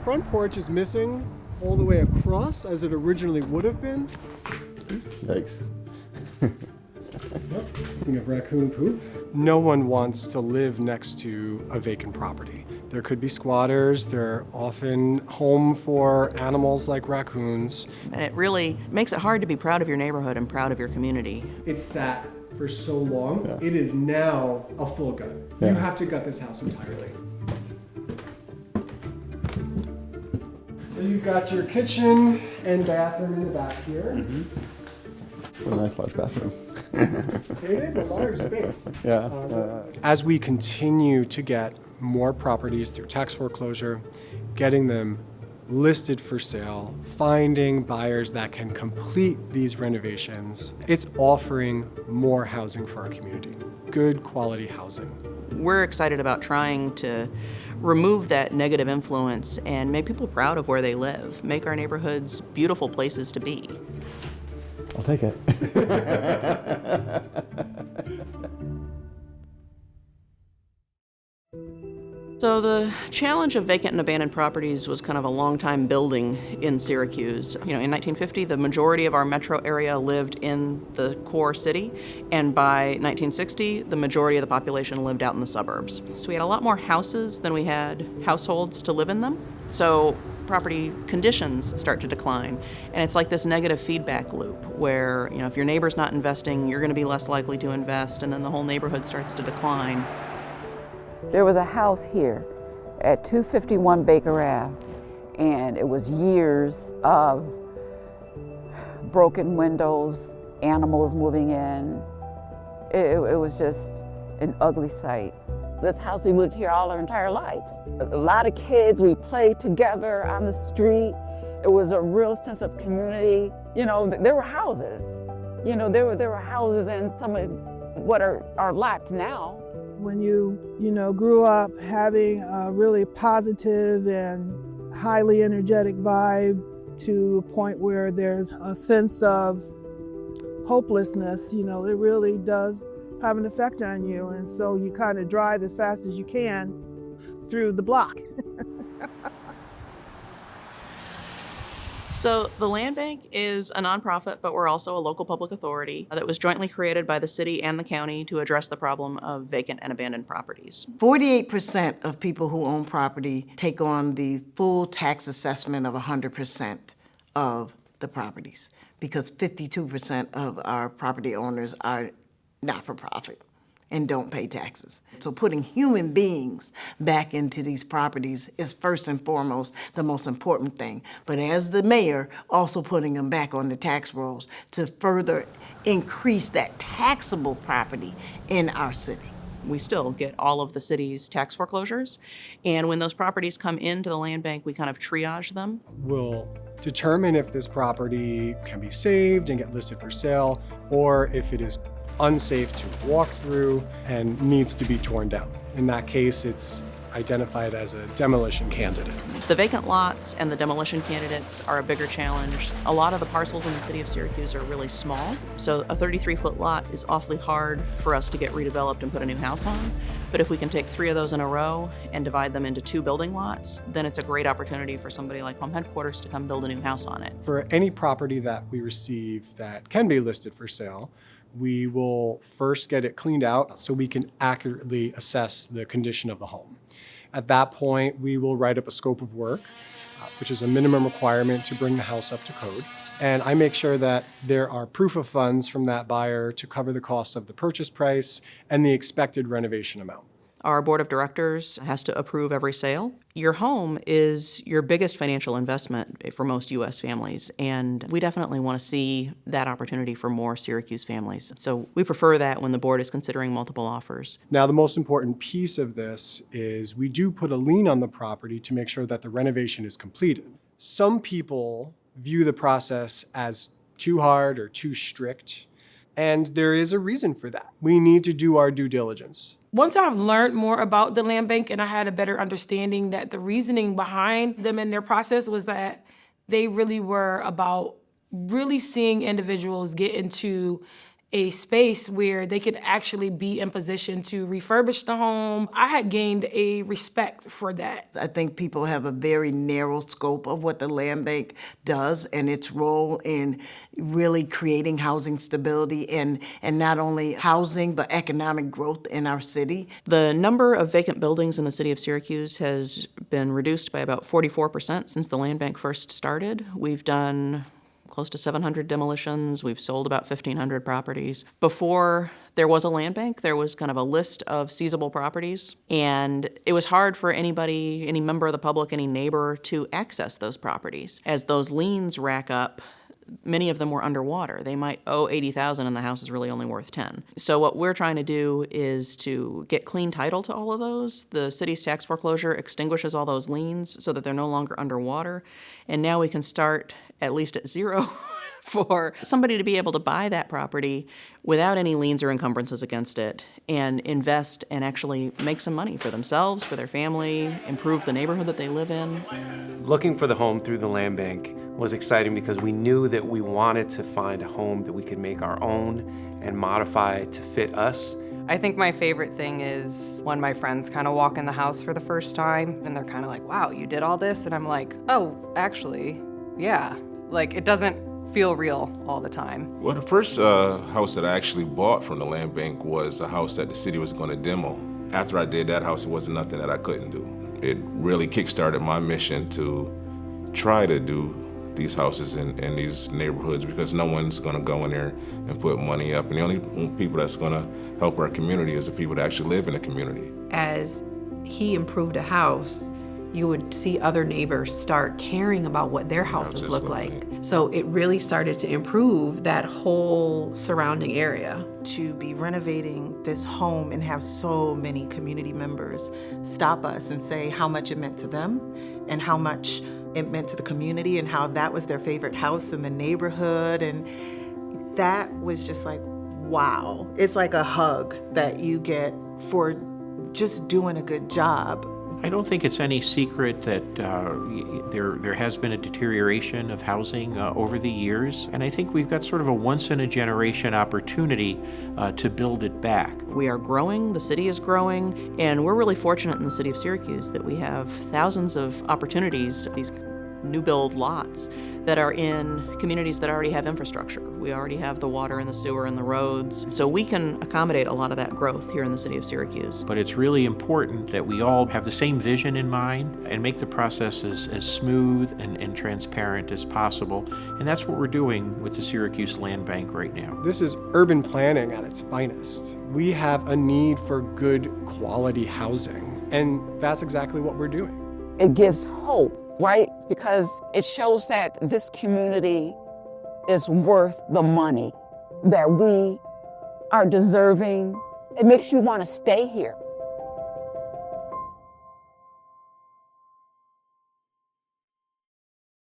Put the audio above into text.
front porch is missing all the way across as it originally would have been. Yikes. Speaking of raccoon poop. No one wants to live next to a vacant property. There could be squatters. They're often home for animals like raccoons. And it really makes it hard to be proud of your neighborhood and proud of your community. It's sat for so long. Yeah. It is now a full gut. Yeah. You have to gut this house entirely. So you've got your kitchen and bathroom in the back here. Mm-hmm. It's a nice large bathroom. It is a large space. Yeah. As we continue to get more properties through tax foreclosure, getting them listed for sale, finding buyers that can complete these renovations, it's offering more housing for our community, good quality housing. We're excited about trying to remove that negative influence and make people proud of where they live, make our neighborhoods beautiful places to be. I'll take it. So the challenge of vacant and abandoned properties was kind of a long time building in Syracuse. In 1950, the majority of our metro area lived in the core city, and by 1960, the majority of the population lived out in the suburbs. So we had a lot more houses than we had households to live in them. So property conditions start to decline. And it's like this negative feedback loop where, if your neighbor's not investing, you're going to be less likely to invest, and then the whole neighborhood starts to decline. There was a house here at 251 Baker Ave, and it was years of broken windows, animals moving in. It was just an ugly sight. This house, we lived here all our entire lives. A lot of kids, we played together on the street. It was a real sense of community. There were houses. There were houses and some of what are locked now. When you grew up having a really positive and highly energetic vibe to a point where there's a sense of hopelessness, it really does have an effect on you. And so you kind of drive as fast as you can through the block. So the Land Bank is a nonprofit, but we're also a local public authority that was jointly created by the city and the county to address the problem of vacant and abandoned properties. 48% of people who own property take on the full tax assessment of 100% of the properties, because 52% of our property owners are not-for-profit and don't pay taxes. So putting human beings back into these properties is first and foremost the most important thing. But as the mayor, also putting them back on the tax rolls to further increase that taxable property in our city. We still get all of the city's tax foreclosures, and when those properties come into the land bank, we kind of triage them. We'll determine if this property can be saved and get listed for sale, or if it is unsafe to walk through and needs to be torn down. In that case, it's identified as a demolition candidate. The vacant lots and the demolition candidates are a bigger challenge. A lot of the parcels in the city of Syracuse are really small, so a 33-foot lot is awfully hard for us to get redeveloped and put a new house on. But if we can take 3 of those in a row and divide them into 2 building lots, then it's a great opportunity for somebody like Home Headquarters to come build a new house on it. For any property that we receive that can be listed for sale, we will first get it cleaned out so we can accurately assess the condition of the home. At that point, we will write up a scope of work, which is a minimum requirement to bring the house up to code. And I make sure that there are proof of funds from that buyer to cover the cost of the purchase price and the expected renovation amount. Our board of directors has to approve every sale. Your home is your biggest financial investment for most U.S. families, and we definitely want to see that opportunity for more Syracuse families. So we prefer that when the board is considering multiple offers. Now, the most important piece of this is we do put a lien on the property to make sure that the renovation is completed. Some people view the process as too hard or too strict, and there is a reason for that. We need to do our due diligence. Once I've learned more about the land bank and I had a better understanding that the reasoning behind them and their process was that they really were about really seeing individuals get into a space where they could actually be in position to refurbish the home. I had gained a respect for that. I think people have a very narrow scope of what the land bank does and its role in really creating housing stability and not only housing but economic growth in our city. The number of vacant buildings in the city of Syracuse has been reduced by about 44% since the land bank first started. We've done close to 700 demolitions. We've sold about 1,500 properties. Before there was a land bank, there was kind of a list of seizable properties, and it was hard for anybody, any member of the public, any neighbor to access those properties. As those liens rack up, many of them were underwater. They might owe $80,000 and the house is really only worth $10,000. So what we're trying to do is to get clean title to all of those. The city's tax foreclosure extinguishes all those liens so that they're no longer underwater. And now we can start at least at zero for somebody to be able to buy that property without any liens or encumbrances against it and invest and actually make some money for themselves, for their family, improve the neighborhood that they live in. Looking for the home through the land bank was exciting because we knew that we wanted to find a home that we could make our own and modify to fit us. I think my favorite thing is when my friends kind of walk in the house for the first time and they're kind of like, wow, you did all this? And I'm like, oh, actually, yeah. Like, it doesn't feel real all the time. Well, the first house that I actually bought from the land bank was a house that the city was going to demo. After I did that house, it wasn't nothing that I couldn't do. It really kickstarted my mission to try to do these houses in these neighborhoods because no one's going to go in there and put money up. And the only people that's going to help our community is the people that actually live in the community. As he improved a house, you would see other neighbors start caring about what their houses look like. So it really started to improve that whole surrounding area. To be renovating this home and have so many community members stop us and say how much it meant to them and how much it meant to the community and how that was their favorite house in the neighborhood. And that was just like, wow. It's like a hug that you get for just doing a good job. I don't think it's any secret that there has been a deterioration of housing over the years, and I think we've got sort of a once-in-a-generation opportunity to build it back. We are growing, the city is growing, and we're really fortunate in the city of Syracuse that we have thousands of opportunities, these new build lots that are in communities that already have infrastructure. We already have the water and the sewer and the roads, so we can accommodate a lot of that growth here in the city of Syracuse. But it's really important that we all have the same vision in mind and make the process as smooth and transparent as possible, and that's what we're doing with the Syracuse Land Bank right now. This is urban planning at its finest. We have a need for good quality housing, and that's exactly what we're doing. It gives hope, right? Because it shows that this community is worth the money, that we are deserving. It makes you want to stay here.